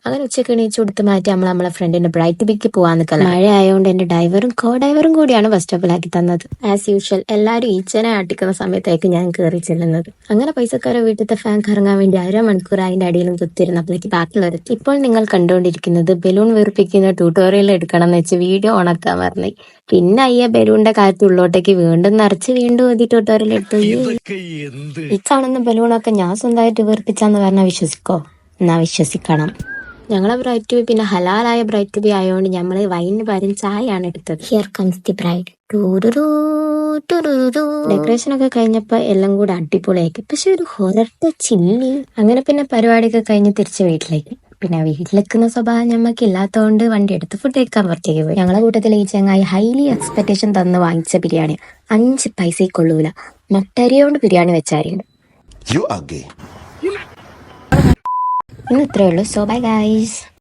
അങ്ങനെ ഉച്ചക്ക് എണീച്ച് കൊടുത്ത് മാറ്റി നമ്മളെ ഫ്രണ്ടിന്റെ ബ്രൈറ്റ് ബിക്ക് പോവാൻ നിൽക്കല. മഴ ആയതുകൊണ്ട് എന്റെ ഡ്രൈവറും കോ ഡ്രൈവറും കൂടിയാണ് ബസ് സ്റ്റോപ്പിലാക്കി തന്നത്. ആസ് യൂഷ്വൽ എല്ലാവരും ഈച്ചനെ ആട്ടിക്കുന്ന സമയത്തായിരിക്കും ഞാൻ കയറി ചെല്ലുന്നത്. അങ്ങനെ പൈസക്കാരെ വീട്ടിലത്തെ ഫാൻ കറങ്ങാൻ വേണ്ടി 1/2 മണിക്കൂർ അതിന്റെ അടിയിലും കുത്തിരുന്നപ്പോഴേക്ക് ബാക്കിയുള്ളവരെത്തി. ഇപ്പോൾ നിങ്ങൾ കണ്ടുകൊണ്ടിരിക്കുന്നത് ബലൂൺ വീർപ്പിക്കുന്ന ട്യൂട്ടോറിയൽ എടുക്കണം എന്ന് വെച്ച് വീഡിയോ ഓണാക്കാൻ പറഞ്ഞു. പിന്നെ ബലൂണിന്റെ കാര്യത്തിൽ ഉള്ളോട്ടേക്ക് വീണ്ടും നിറച്ച് വീണ്ടും ഒരു ട്യൂട്ടോറിയൽ എടുത്തു. ഈ കാണുന്ന ബലൂണൊക്കെ ഞാൻ സ്വന്തമായിട്ട് വീർപ്പിച്ചാന്ന് പറഞ്ഞാൽ വിശ്വസിക്കോ? എന്നാ വിശ്വസിക്കണം. ഞങ്ങളെ ബ്രൈറ്റ് ബി പിന്നെ ഹലാലായ ബ്രൈറ്റ് ബി ആയതുകൊണ്ട് ഞമ്മള് വൈനിന് പകരം ചായയാണ് എടുത്തത്. Here comes the bride. Decoration ഒക്കെ കഴിഞ്ഞപ്പോ എല്ലാം കൂടെ അടിപൊളിയാക്കി. പക്ഷെ ഒരു ഹൊറർ ടച്ച് ഇല്ലേ. അങ്ങനെ പിന്നെ പരിപാടിയൊക്കെ കഴിഞ്ഞ് തിരിച്ച് വീട്ടിലേക്ക്. പിന്നെ വീട്ടിലെക്കുന്ന സ്വഭാവം ഞമ്മക്ക് ഇല്ലാത്തതുകൊണ്ട് വണ്ടി എടുത്ത് ഫുഡ് കഴിക്കാൻ പുറത്തേക്ക് പോയി. ഞങ്ങളെ കൂട്ടത്തിൽ ഈ ചങ്ങായി ഹൈലി എക്സ്പെക്ടേഷൻ തന്ന് വാങ്ങിച്ച ബിരിയാണി 5 പൈസയിൽ കൊള്ളൂല. മട്ടരിയോണ്ട് ബിരിയാണി വെച്ചാരുണ്ട്. ഇന്ന് ഇത്രേ ഉള്ളൂ. So bye guys.